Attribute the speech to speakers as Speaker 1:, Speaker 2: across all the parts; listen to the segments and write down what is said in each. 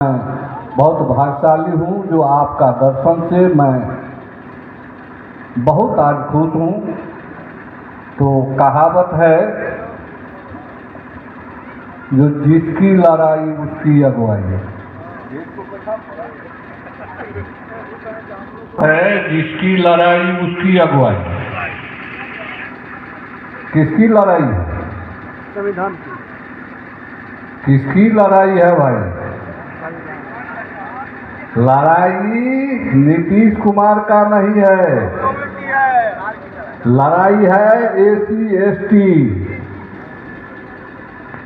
Speaker 1: मैं बहुत भाग्यशाली हूँ जो आपका दर्शन से मैं बहुत आज खुश हूँ। तो कहावत है, जो जिसकी लड़ाई उसकी अगुवाई है, जिसकी लड़ाई उसकी अगुवाई। किसकी लड़ाई है?
Speaker 2: संविधान की।
Speaker 1: किसकी लड़ाई है भाई? लड़ाई नीतीश कुमार का नहीं है, लड़ाई है एसी एसटी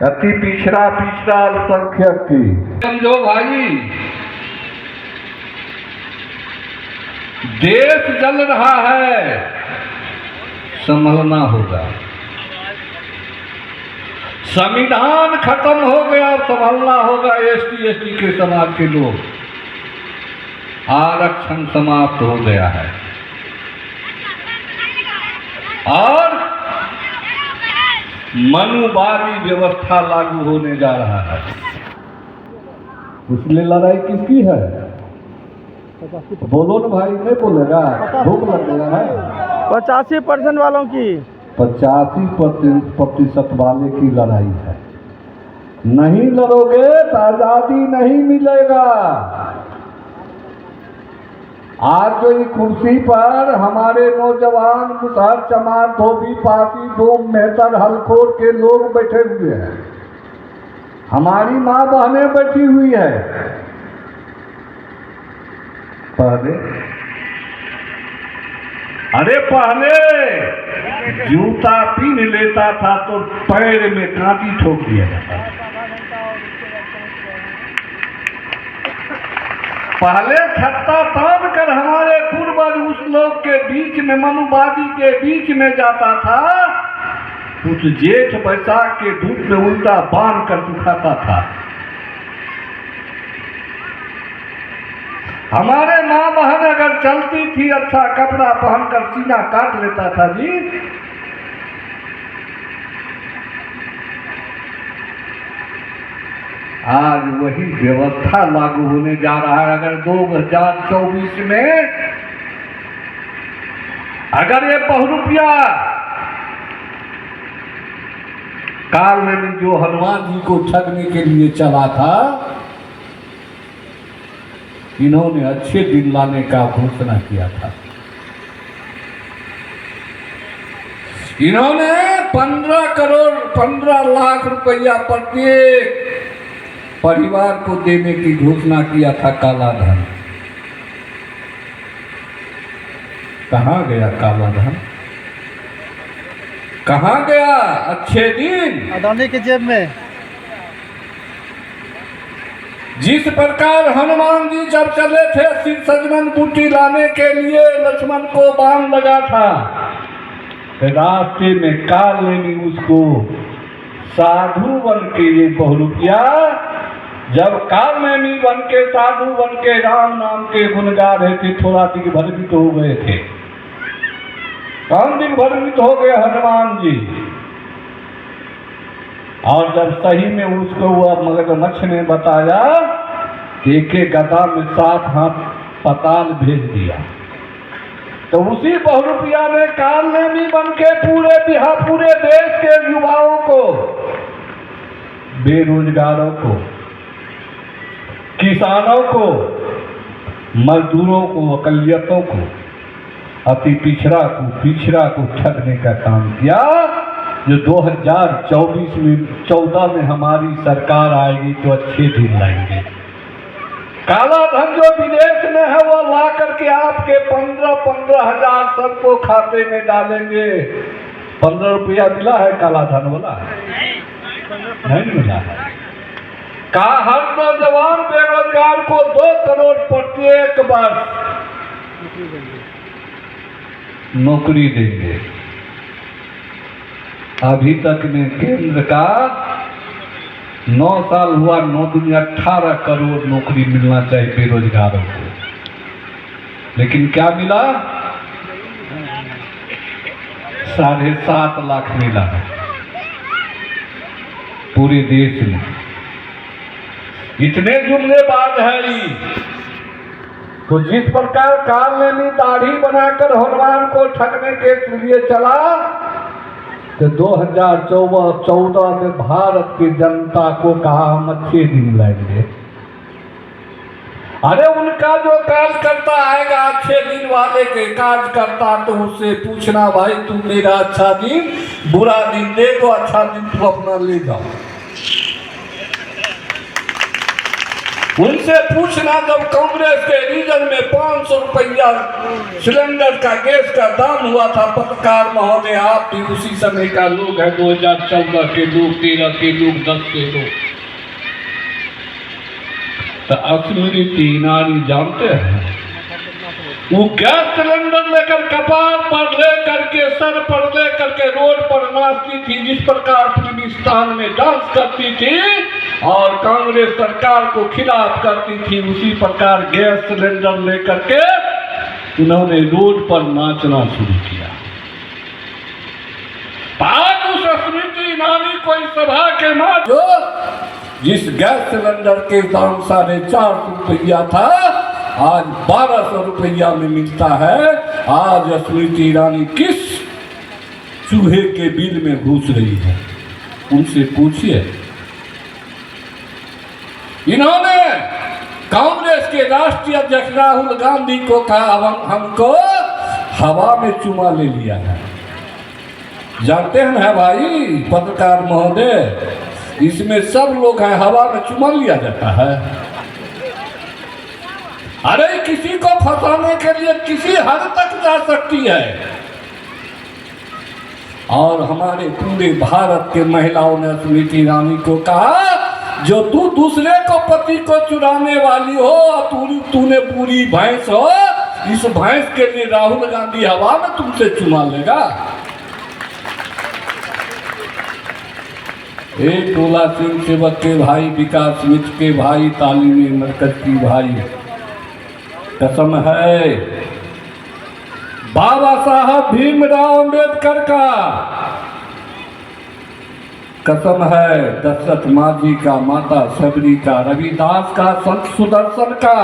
Speaker 1: अति पिछड़ा अल्पसंख्यक की। समझो भाई, देश जल रहा है, संभलना होगा। संविधान खत्म हो गया, संभलना होगा। एसटी एसटी के समाज के लोग, आरक्षण समाप्त हो गया है और मनुवादी व्यवस्था लागू होने जा रहा है। उसमें लड़ाई किसकी है? बोलो ना भाई, नहीं बोलेगा? भूख लग गया है।
Speaker 2: 85% वालों की,
Speaker 1: 85% वाले की लड़ाई है। नहीं लड़ोगे तो आजादी नहीं मिलेगा। आज जो इस कुर्सी पर हमारे नौजवान मुसहर चमार धोबी पासी डोम मेहतर हलखोर के लोग बैठे हुए हैं, हमारी माँ बहनें बैठी हुई है। पहले जूता पहन लेता था तो पैर में कांटी ठोक दिया जाता था। पहले छत्ता तान कर हमारे पूर्वज उस लोग के बीच में, मनुवादी के बीच में जाता था, उस जेठ बैसाख के धूप में उल्टा बांध कर सुखाता था। हमारे माँ बहन अगर चलती थी, अच्छा कपड़ा पहनकर सीना काट लेता था जी। आज वही व्यवस्था लागू होने जा रहा है। अगर 2024 में अगर ये बहुरूपिया काल में जो हनुमान जी को ठगने के लिए चला था, इन्होंने अच्छे दिन लाने का घोषणा किया था। इन्होंने 15 लाख रुपया प्रत्येक परिवार को देने की घोषणा किया था। काला धन कहाँ गया? काला धन कहाँ गया? अच्छे दिन
Speaker 2: अदानी के जेब में।
Speaker 1: जिस प्रकार हनुमान जी जब चले थे शिव सजमन बूटी लाने के लिए, लक्ष्मण को बाण लगा था, रास्ते में काल ने उसको साधु बन के, ये बहुरूपिया जब काल में बन के, साधु बन के राम नाम के गुण गा रहे थे, थोड़ा दिग्भ्रमित हो गए थे। कौन दिग्भ्रमित हो गए? हनुमान जी। और जब सही में उसको वह मगरमच्छ ने बताया, एक गदा में 7 हाथ पताल भेज दिया, तो उसी बहुरूपिया ने काल नेमी बन के पूरे बिहार, पूरे देश के युवाओं को, बेरोजगारों को, किसानों को, मजदूरों को, अकलियतों को, अति पिछड़ा को ठगने का काम किया। जो 2014 में हमारी सरकार आएगी तो अच्छे दिन लाएंगे। काला धन जो विदेश में है वो ला करके आपके 15 हजार सबको खाते में डालेंगे। 15 रुपया मिला है काला धन वाला? नहीं मिला है। का हर नौजवान बेरोजगार को 2 करोड़ प्रत्येक वर्ष नौकरी देंगे। अभी तक में केंद्र का 9 साल हुआ, 9 दूनी 18 करोड़ नौकरी मिलना चाहिए बेरोजगारों को, लेकिन क्या मिला? 7.5 लाख मिला है पूरे देश में। इतने जुमलेबाज है ये। तो जिस प्रकार काल ने दाढ़ी बनाकर हनुमान को ठगने के लिए चला, तो 2014 में भारत की जनता को कहा हम अच्छे दिन लाएंगे। अरे उनका जो कार्यकर्ता आएगा अच्छे दिन वाले के कार्यकर्ता, तो उससे पूछना भाई तू मेरा अच्छा दिन बुरा दिन दे, तो अच्छा दिन तू अपना ले जाओ। उनसे पूछना जब कांग्रेस के रीजन में 500 रुपया सिलेंडर का गैस का दाम हुआ था, पत्रकार महोदय आप भी उसी समय का लोग है, 2014 के लोग, 13 के लोग, 10 के लोग। तो स्मृति ईरानी जानते हैं, वो गैस सिलेंडर लेकर कपार पर ले करके, सर पर ले करके रोड पर नाचती थी, जिस प्रकार फिल्मिस्तान में डांस करती थी और कांग्रेस सरकार को खिलाफ करती थी, उसी प्रकार गैस सिलेंडर लेकर के उन्होंने रोड पर नाचना शुरू किया। आज उस स्मृति ईरानी को इस सभा के माध्यम जिस गैस सिलेंडर के दाम 450 रुपया था, आज 1200 रुपया में मिलता है। आज स्मृति ईरानी किस चूहे के बिल में घुस रही है, उनसे पूछिए। इन्होंने कांग्रेस के राष्ट्रीय अध्यक्ष राहुल गांधी को कहा हमको हवा में चुमा ले लिया है। जानते हैं भाई पत्रकार महोदय, इसमें सब लोग हैं, हवा में चुमा लिया जाता है। अरे किसी को फंसाने के लिए किसी हद तक जा सकती है। और हमारे पूरे भारत के महिलाओं ने स्मृति ईरानी को कहा जो तू दूसरे को पति को चुराने वाली हो, तूने पूरी भैंस हो, इस भैंस के लिए राहुल गांधी हवा में तुमसे चुमा लेगा। एक टोला सिंह सेवक के भाई, विकास मित्र के भाई, तालीमी मरकज की भाई, कसम है बाबा साहब भीमराव अम्बेडकर का, कसम है दशरथ मांझी का, माता सबरी का, रविदास का, संत सुदर्शन का,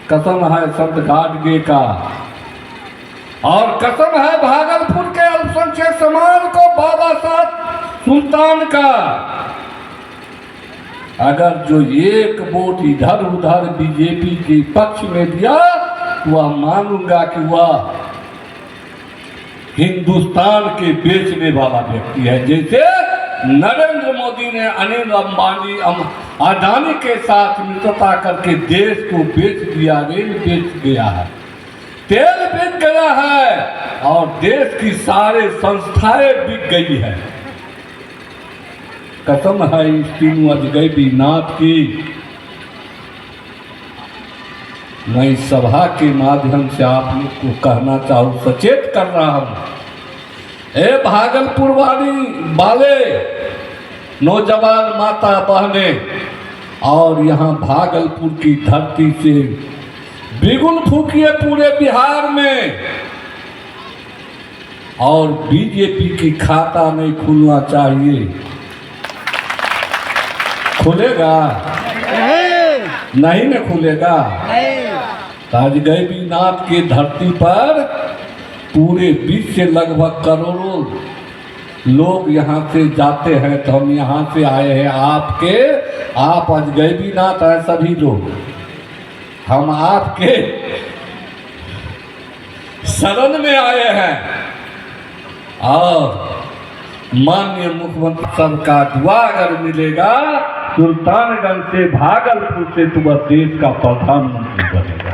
Speaker 1: कसम है संत गाडगे का, और कसम है भागलपुर के अल्पसंख्यक समाज को बाबा साहब सुल्तान का। अगर जो एक वोट इधर उधर बीजेपी के पक्ष में दिया, वह मानूंगा कि वह हिंदुस्तान के बेचने वाला व्यक्ति है। जैसे नरेंद्र मोदी ने अनिल अंबानी अडानी के साथ मित्रता करके देश को बेच दिया, रेल बेच गया है, तेल बिक गया है और देश की सारे संस्थाएं बिक गई है। कसम है इस तीनों अजगैबी नाथ की। मैं इस सभा के माध्यम से आप लोग को कहना चाहूँ, सचेत कर रहा हूँ, ए भागलपुर वाले नौजवान माता बहने, और यहाँ भागलपुर की धरती से बिगुल फूकिए पूरे बिहार में, और बीजेपी की खाता नहीं खुलना चाहिए। खुलेगा नहीं न खुलेगा। ताजगैबीनाथ के धरती पर पूरे विश्व से लगभग करोड़ों लोग यहाँ से जाते हैं, तो हम यहाँ से आए हैं आप अजगैबीनाथ हैं सभी लोग, हम आपके शरण में आए हैं। और माननीय मुख्यमंत्री सबका दुआ अगर मिलेगा, सुल्तानगंज से भागलपुर से तो वह देश का प्रधानमंत्री बनेगा।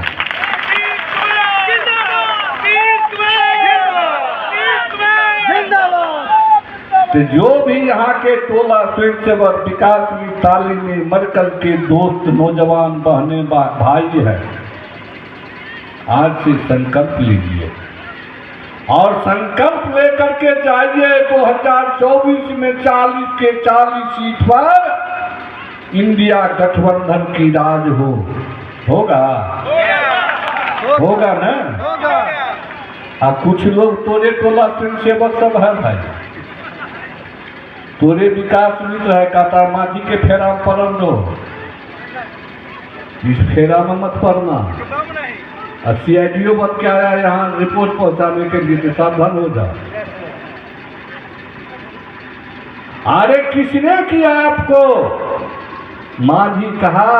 Speaker 1: तो जो भी यहाँ के टोला स्वयंसेवक विकास में तालीमी मरकज के दोस्त नौजवान बहने भाई है, आज से संकल्प लीजिए और संकल्प लेकर के जाइए 2024 में 40 के 40 सीट पर इंडिया गठबंधन की राज होगा ना। अब कुछ लोग तोरे टोला स्वयंसेवक सब है भाई, तोरे विकास मित्र है कहता माझी के फेरा में पड़ल दो, इस फेरा में मत पड़ना। CIDO बन के आया यहाँ रिपोर्ट पहुंचाने के लिए, तो सावधान हो जाओ। अरे किसने किया आपको? माझी कहा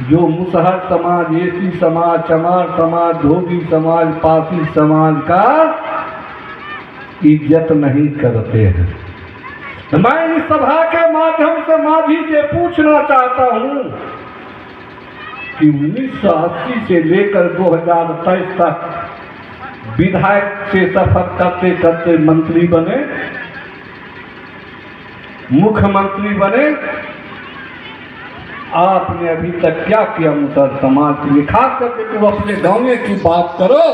Speaker 1: जो मुसहर समाज, एसी समाज, चमार समाज, धोबी समाज, पासी समाज का इज्जत नहीं करते हैं। मैं इस सभा के माध्यम से माझी से पूछना चाहता हूं कि 1980 से लेकर 2023 तक विधायक से सफर करते करते मंत्री बने, मुख्यमंत्री बने, आपने अभी तक क्या किया मुसहर समाज के लिए? खास करके तुम अपने गांव की बात करो।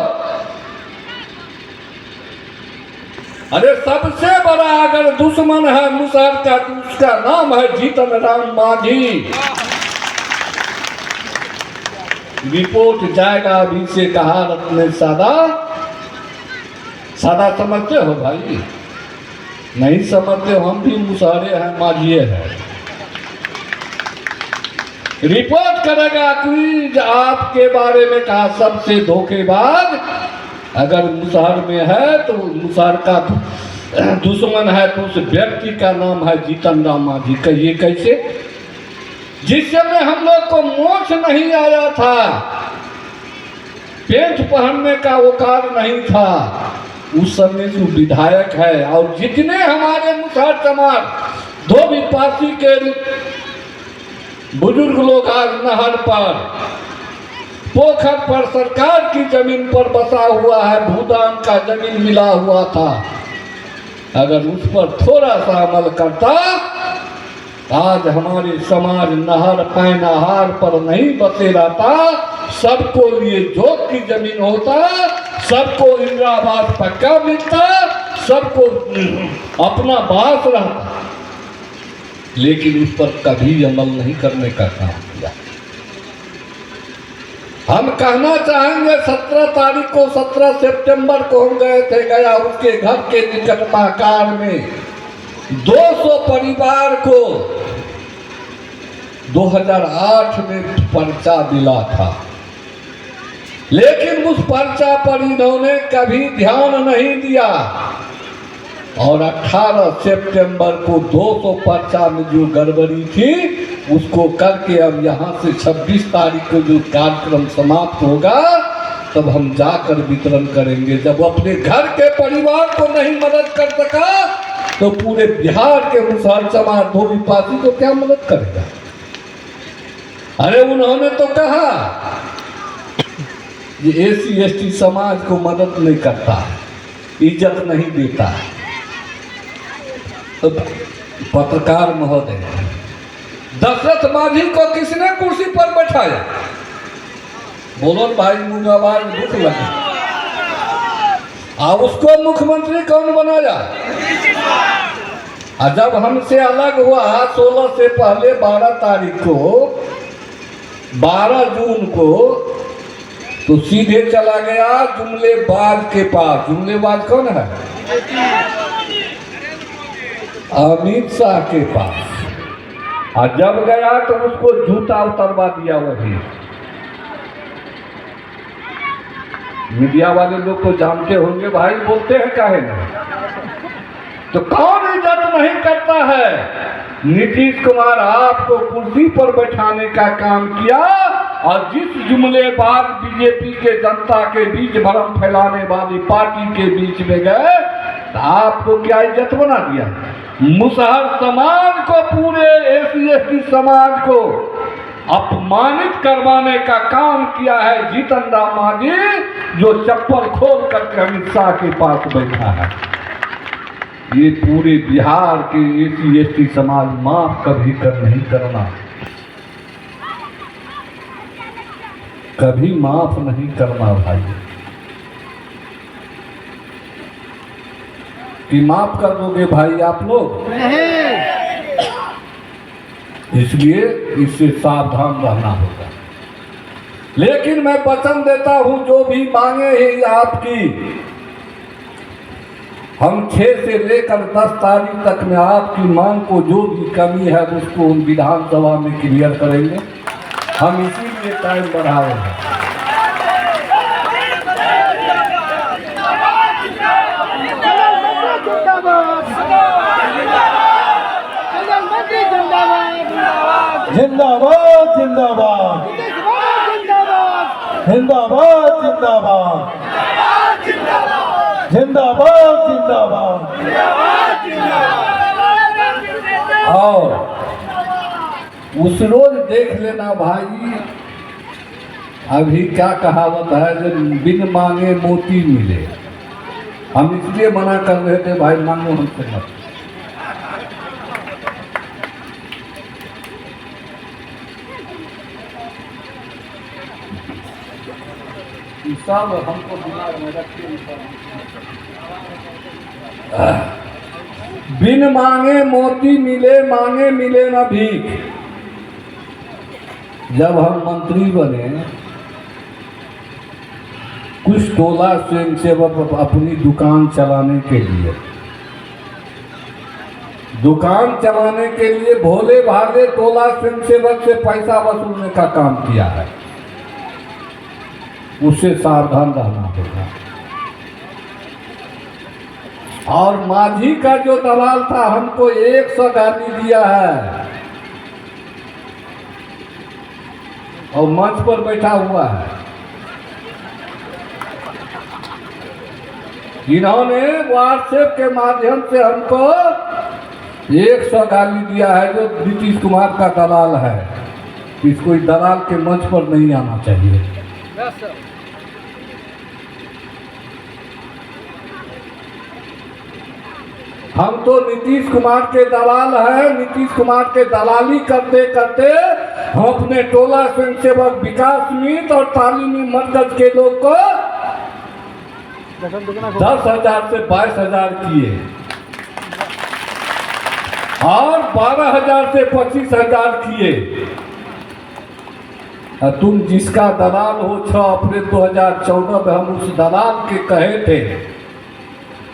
Speaker 1: अरे सबसे बड़ा अगर दुश्मन है मुसहर का तो उसका नाम है जीतन राम माझी। रिपोर्ट जाएगा अभी से, कहा रत्न सादा सादा समझते हो भाई? नहीं समझते हो? हम भी मुसहरे हैं, माझिए हैं। रिपोर्ट करेगा क्विज आपके बारे में, कहा सबसे धोखेबाज अगर मुसहर में है तो मुसहर का दुश्मन है तो उस व्यक्ति का नाम है जीतन राम माझी। कहिए कैसे? जिस समय हम लोग को मोक्ष नहीं आया था, पेंट पहनने का औकात नहीं था, उस समय जो विधायक है। और जितने हमारे मुसहर समाज, धोबी पासी के बुजुर्ग लोग आज नहर पर, पोखर पर, सरकार की जमीन पर बसा हुआ है, भूदान का जमीन मिला हुआ था, अगर उस पर थोड़ा सा अमल करता, आज हमारे समाज नहर पैनाहार पर नहीं बसे रहता, सबको लिए जोत की जमीन होता, सबको इंदिरावास पक्का मिलता, सबको अपना बास रहता। लेकिन उस पर कभी अमल नहीं करने का काम किया। हम कहना चाहेंगे 17 तारीख को, 17 सितंबर को हम गए थे गया, उसके घर के निकट महाकाल में 200 परिवार को 2008 में पर्चा मिला था, लेकिन उस पर्चा पर इन्होंने कभी ध्यान नहीं दिया। और 18 सितंबर को 200 पर्चा में जो गड़बड़ी थी उसको करके अब यहाँ से 26 तारीख को जो कार्यक्रम समाप्त होगा तब हम जाकर वितरण करेंगे। जब अपने घर के परिवार को नहीं मदद कर सका तो पूरे बिहार के मुसहर समाज, धोबी पासी को क्या मदद करेगा? अरे उन्होंने तो कहा ये SC/ST समाज को मदद नहीं करता, इज्जत नहीं देता। तो पत्रकार महोदय, दशरथ माझी को किसने कुर्सी पर बैठाया? बोलो भाई, मुंगाबाज दुख लगे। उसको मुख्यमंत्री कौन बनाया? जब हमसे अलग हुआ 16 से पहले 12 तारीख को, 12 जून को, तो सीधे चला गया जुमलेबाज के पास। जुमलेबाज कौन है? अमित शाह के पास। और जब गया तो उसको जूता उतरवा दिया। वही मीडिया वाले लोग तो जानते होंगे भाई, बोलते हैं काहे नहीं? तो कौन इज्जत नहीं करता है? नीतीश कुमार आपको कुर्सी पर बैठाने का काम किया, और जिस जुमलेबाज बीजेपी के जनता के बीच भ्रम फैलाने वाली पार्टी के बीच में गए तो आपको क्या इज्जत बना दिया? मुसहर समाज को, पूरे SC/ST समाज को अपमानित करवाने का काम किया है जीतन राम माझी, जो चप्पल खोल करके अमित शाह के पास बैठा है। ये पूरे बिहार के SC/ST समाज माफ कभी कर नहीं करना, कभी माफ नहीं करना भाई। कि माफ कर दोगे भाई आप लोग? इसलिए इससे सावधान रहना होगा। लेकिन मैं वचन देता हूं, जो भी मांगे ही आपकी, हम 6 से लेकर 10 तारीख तक में आपकी मांग को जो भी कमी है उसको हम विधानसभा में क्लियर करेंगे। हम इसीलिए टाइम बढ़ाए हैं।
Speaker 3: जिंदाबाद जिंदाबाद जिंदाबाद जिंदाबाद जिंदाबाद जिंदाबाद।
Speaker 1: और उस रोज देख लेना भाई, अभी क्या कहावत है, जो बिन मांगे मोती मिले। हम इसलिए मना कर रहे थे भाई, मांगो हमसे मत। सब हमको दिमाग में रखिए। बिन मांगे मोती मिले, मांगे मिले न भीख। जब हम मंत्री बने, कुछ टोला स्वयंसेवक अपनी दुकान चलाने के लिए भोले भाले टोला स्वयंसेवक से पैसा वसूलने का काम किया है। उससे सावधान रहना होगा। और माझी का जो दलाल था, हमको 100 गाली दिया है और मंच पर बैठा हुआ है। इन्होंने व्हाट्सएप के माध्यम से हमको 100 गाली दिया है, जो नीतीश कुमार का दलाल है। इसको इस दलाल के मंच पर नहीं आना चाहिए। हम तो नीतीश कुमार के दलाल हैं। नीतीश कुमार के दलाली करते करते हम अपने टोला स्वयंसेवक विकास मित्र और तालीमी मरकज के लोग को 10,000 से 22,000 किए और 12,000 से 25,000 किए। तुम जिसका दलाल हो 6 अप्रैल 2014 में हम उस दलाल के कहे थे,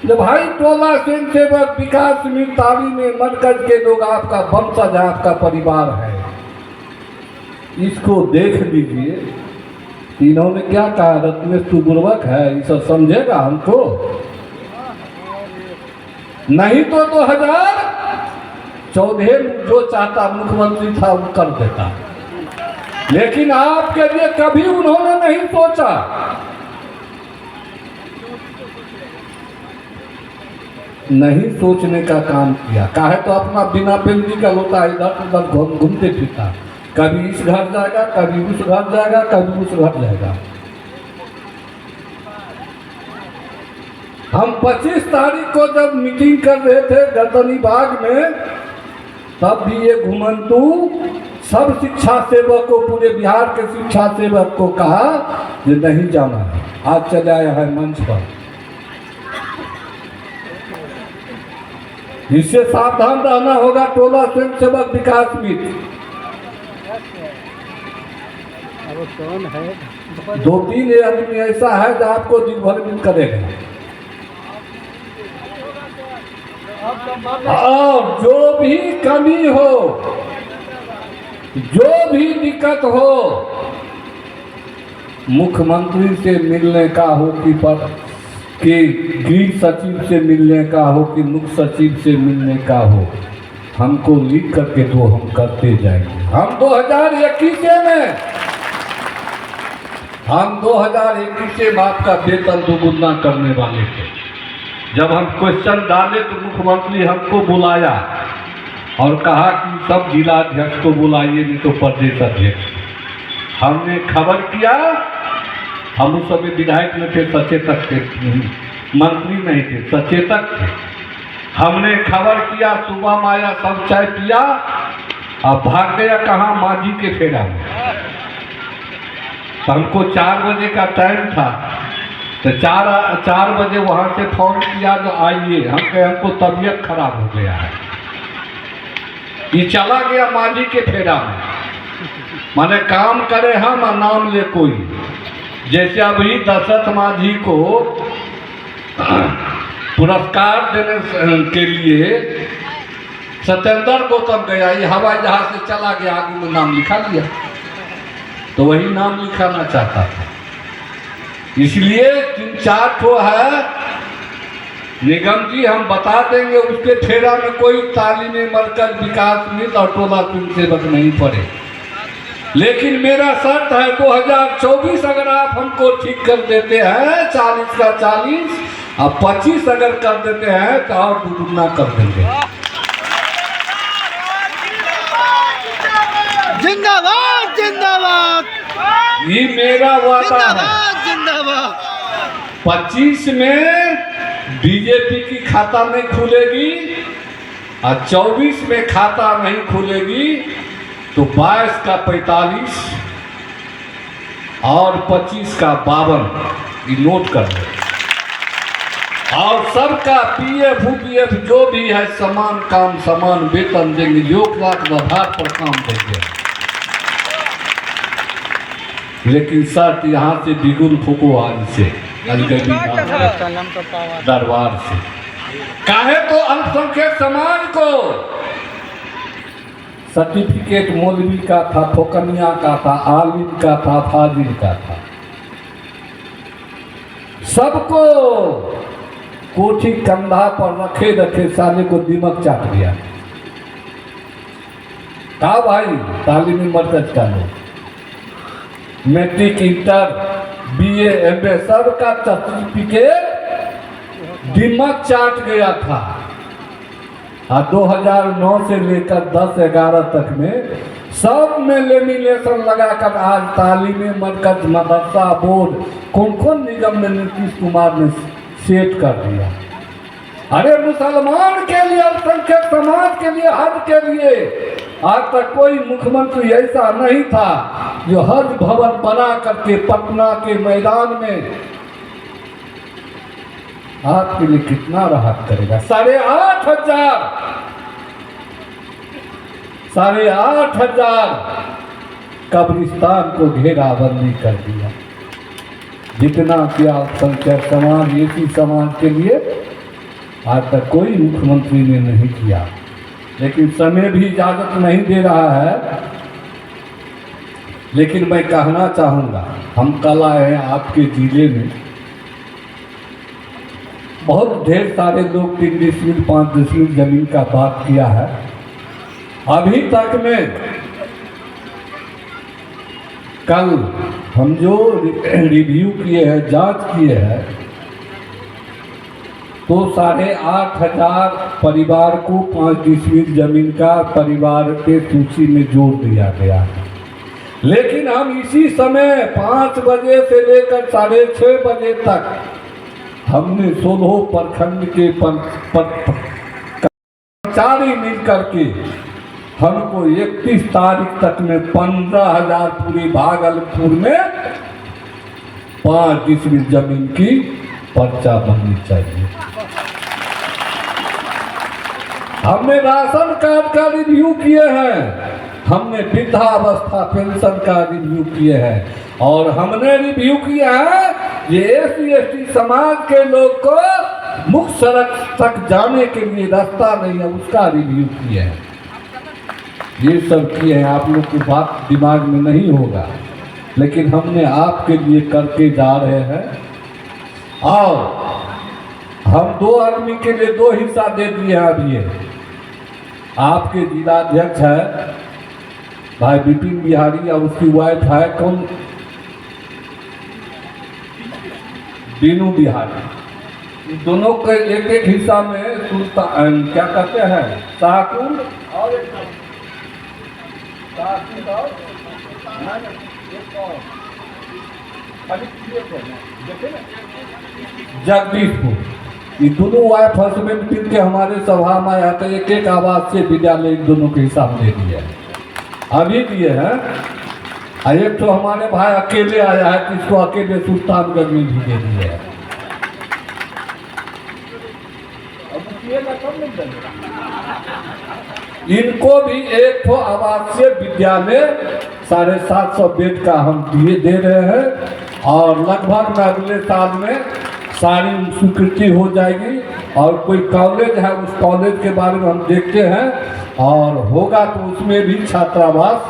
Speaker 1: जब भाई टोला स्वयंसेवक विकास मित्र तालीमी मरकज के लोग आपका वंशज है, आपका परिवार है, इसको देख लीजिए। इन्होंने क्या कहा, रत्नेश तू बुर्बक है, ये सब समझेगा हमको नहीं। तो 2014 जो चाहता मुख्यमंत्री था वो कर देता, लेकिन आपके लिए कभी उन्होंने नहीं सोचा। नहीं सोचने का काम किया। काहे तो अपना बिना पेंटी का होता, इधर उधर घूमते फिरता, कभी इस घर जाएगा, कभी उस घर जाएगा, कभी उस घर जाएगा। हम 25 तारीख को जब मीटिंग कर रहे थे गर्दनी बाग में, तब भी ये घुमंतू सब शिक्षा सेवक को, पूरे बिहार के शिक्षा सेवक को कहा कि नहीं जाना है। आज चले आया है मंच पर। इससे सावधान रहना होगा टोला स्वयंसेवक विकास मित्र। 2-3 आदमी ऐसा है जो आपको दिन भर दिन करेगा। और जो भी कमी हो, जो भी दिक्कत हो, मुख्यमंत्री से मिलने का हो कि गृह सचिव से मिलने का हो कि मुख्य सचिव से मिलने का हो, हमको लिख करके दो, हम करते जाएंगे। हम 2021 में आपका वेतन दोगुना करने वाले थे। जब हम क्वेश्चन डाले तो मुख्यमंत्री हमको बुलाया और कहा कि सब जिलाध्यक्ष को बुलाइए, नहीं तो प्रदेश अध्यक्ष। हमने खबर किया, हम उस समय विधायक में थे, सचेतक थे, मंत्री नहीं थे, सचेतक थे। हमने खबर किया, सुबह में आया, सब चाय पिया और भाग गया कहाँ, माझी के फेरा में। तो हमको 4 बजे का टाइम था, तो 4 बजे वहाँ से फोन किया जो आइए। हम कहे हमको तबीयत खराब हो गया है। ये चला गया माझी के फेरा में, माने काम करे हम और नाम ले कोई। जैसे अभी दशरथ माझी को पुरस्कार देने के लिए सत्येंद्र गौतम गया, ये हवाई जहाज से चला गया, आगे में नाम लिखा लिया, तो वही नाम लिखाना चाहता था। इसलिए 3-4 ठो है निगम जी, हम बता देंगे, उसके फेरा में कोई तालीमी मरकज विकास मिल और टोला तुम सेवक नहीं पड़े। लेकिन मेरा शर्त है 2024 अगर आप हमको ठीक कर देते हैं 40 का 40 और 25 अगर कर देते हैं तो और दुगुना कर देंगे।
Speaker 2: जिंदाबाद जिंदाबाद,
Speaker 1: ये मेरा वादा है।
Speaker 2: जिंदाबाद।
Speaker 1: 25 में बीजेपी की खाता नहीं खुलेगी और 24 में खाता नहीं खुलेगी तो 22 का 45 और 25 का 52 ये नोट कर लो। और सबका पीएफ यूपीएफ जो भी है समान काम समान वेतन देंगे, योगदान के आधार पर काम देंगे। लेकिन शर्त यहाँ से बिगुल फूको आज से दरबार से, काहे तो अल्पसंख्यक समाज को सर्टिफिकेट मौलवी का था, फोकनिया का था, आलिम का था, फाजिल का था, सबको कोठी कंधा पर रखे रखे साले को दिमाग चाट दिया। कहा भाई तालीमी मरकज का लोग मैट्रिक इंटर बीए एमए सबका सर्टिफिकेट दिमाग चाट गया था। 2009 से लेकर 10-11 तक में सब में लेमिनेशन लगाकर आज तालीमी मरकज मदरसा बोर्ड कौन कौन निगम में नीतीश कुमार ने सेट कर दिया। अरे मुसलमान के लिए, अल्पसंख्यक समाज के लिए, हज के लिए आज तक कोई मुख्यमंत्री ऐसा नहीं था जो हज भवन बना करके पटना के मैदान में आपके लिए कितना राहत करेगा। 8,500 कब्रिस्तान को घेराबंदी कर दिया। जितना किया अल्पसंख्यक समाज, एसी समाज के लिए आज तक कोई मुख्यमंत्री ने नहीं किया। लेकिन समय भी इजाजत नहीं दे रहा है। लेकिन मैं कहना चाहूँगा, हम कल आए हैं आपके जिले में, बहुत ढेर सारे लोग 3 डिसमिल 5 डिसमिल जमीन का बात किया है। अभी तक में कल हम जो रिव्यू किए हैं, जांच किए हैं, तो 8,500 परिवार को 5 डिसमिल जमीन का परिवार के सूची में जोड़ दिया गया है। लेकिन हम इसी समय 5 बजे से लेकर 6:30 बजे तक हमने 16 प्रखंड के कर्मचारी मिल करके हमको 31 तारीख तक में 15,000 पूरी भागलपुर में 5 डिसमिल जमीन की पर्चा बननी चाहिए। हमने राशन कार्ड का रिव्यू किए हैं, हमने वृद्धावस्था पेंशन का रिव्यू किए हैं, और हमने रिव्यू किया है ये SC/ST समाज के लोग को मुख्य सड़क तक जाने के लिए रास्ता नहीं है, उसका रिव्यू किए हैं। ये सब किए हैं, आप लोग की बात दिमाग में नहीं होगा, लेकिन हमने आपके लिए करके जा रहे हैं। और हम 2 आदमी के लिए 2 हिस्सा दे दिए हैं। अब ये आपके जिलाध्यक्ष है भाई विपिन बिहारी और उसकी वाइफ है कौन, बीनू बिहारी, दोनों के एक हिस्सा में सुल्तान क्या कहते हैं शाहकुंड और जगदीशपुर, ये दोनों वाइफ हस्बैंड मिल के हमारे सभा में आया था। एक आवाज से विद्यालय दोनों के हिसाब दे दिए, अभी दिए हैं। एक तो हमारे भाई अकेले आया है, किसको अकेले सुल्तानगंज में भी दे दिए है। इनको भी एक तो आवासीय विद्यालय 750 बेड का हम दे रहे हैं, और लगभग अगले साल में सारी स्वीकृति हो जाएगी। और कोई कॉलेज है, उस कॉलेज के बारे में हम देखते हैं, और होगा तो उसमें भी छात्रावास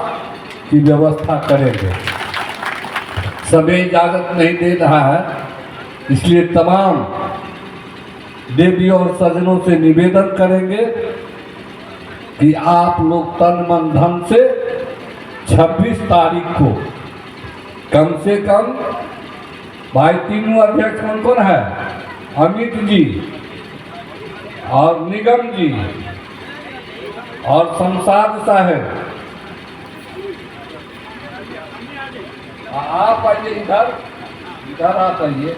Speaker 1: की व्यवस्था करेंगे। समय इजाज़त नहीं दे रहा है, इसलिए तमाम देवी और सज्जनों से निवेदन करेंगे कि आप लोग तन मन धन से 26 तारीख को कम से कम, भाई तीनों अध्यक्ष कौन कौन है, अमित जी और निगम जी और शमशाद साहब, आप आइए इधर, इधर आप आइए,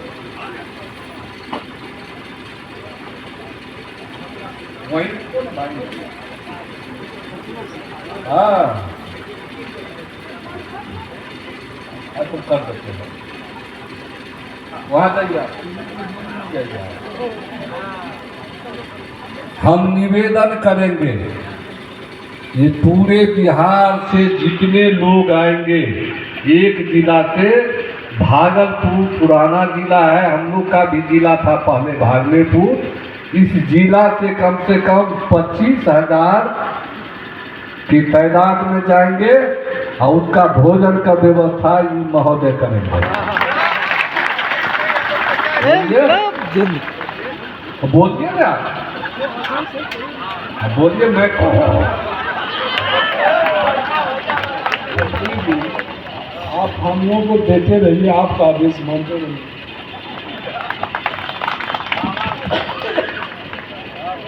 Speaker 1: वहीं को ना भाई, हाँ तो कर देते हैं, वहाँ जाइए। हम निवेदन करेंगे, ये पूरे बिहार से जितने लोग आएंगे, एक जिला से, भागलपुर पुराना जिला है, हम लोग का भी जिला था पहले भागलपुर, इस जिला से कम 25,000 की तादाद में जाएंगे और उसका भोजन का व्यवस्था ये महोदय करेंगे। बोलिए ना, बोलिए, मैं
Speaker 3: आप हम लोगों को देते रहिए, आपका आदेश मानते रहिए।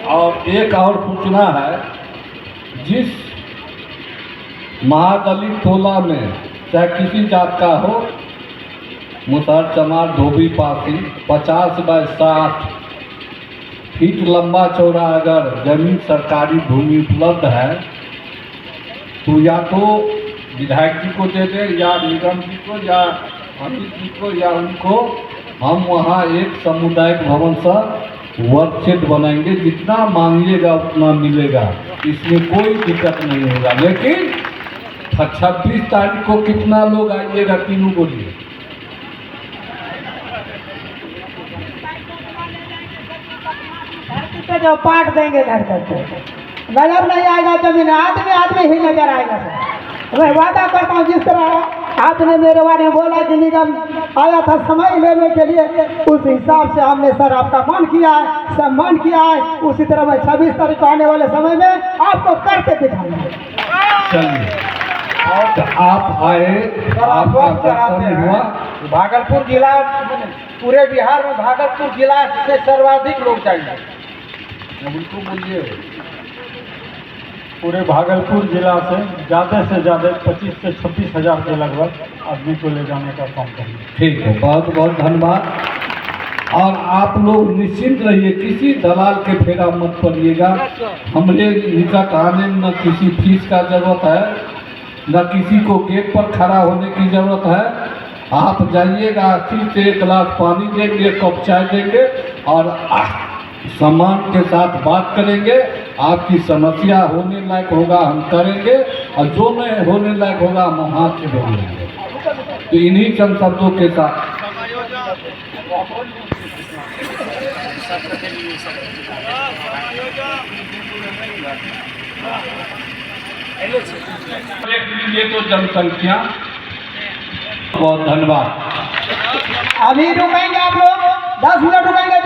Speaker 1: और एक और सूचना है, जिस महादलित टोला में चाहे किसी जात का हो, मुसहर चमार धोबी पासी, 50 बाय 60 फीट लंबा चौड़ा अगर जमीन सरकारी भूमि उपलब्ध है तो या तो विधायक जी को दे दें, या निगम जी को, या अमित जी को, या उनको, हम वहाँ एक सामुदायिक भवन सा वर्कशेड बनाएंगे, जितना मांगिएगा उतना मिलेगा, इसमें कोई दिक्कत नहीं होगा। लेकिन 26 तारीख को कितना लोग आइएगा, तीनों बोलिए।
Speaker 4: जो पाट देंगे घर करके, नजर नहीं आएगा जमीन, आदमी ही नजर आएगा सर। मैं वादा करता हूँ, जिस तरह आपने मेरे बारे में बोला कि निगम आया था समय लेने के लिए, उस हिसाब से हमने सर आपका मान किया है, सम्मान किया है। उसी तरह मैं 26 तारीख को आने वाले समय में आपको करके दिखाऊंगा।
Speaker 1: चलिए, तो आप आए, आपका दर्शन हुआ।
Speaker 5: भागलपुर जिला, पूरे बिहार में भागलपुर जिला से सर्वाधिक लोग चाहिए,
Speaker 1: उनको बोलिए।
Speaker 3: पूरे भागलपुर जिला से ज़्यादा 25 से 26 हज़ार के लगभग आदमी को ले जाने का काम करेंगे।
Speaker 1: ठीक है, बहुत बहुत धन्यवाद। और आप लोग निश्चिंत रहिए, किसी दलाल के फेरा मत पड़िएगा। हमने निकट आने में न किसी फीस का जरूरत है, न किसी को गेट पर खड़ा होने की जरूरत है। आप जाइएगा, अच्छी से एक गिलास पानी देंगे, कप चाय देंगे और सम्मान के साथ बात करेंगे। आपकी समस्या होने लायक होगा हम करेंगे, और जो नहीं होने लायक होगा हम हाथ से बोलेंगे। तो इन्हीं चंद शब्दों के साथ देख लीजिए तो जनसंख्या। बहुत धन्यवाद।
Speaker 4: अभी रुकेंगे आप लोग, 10 मिनट रुकेंगे।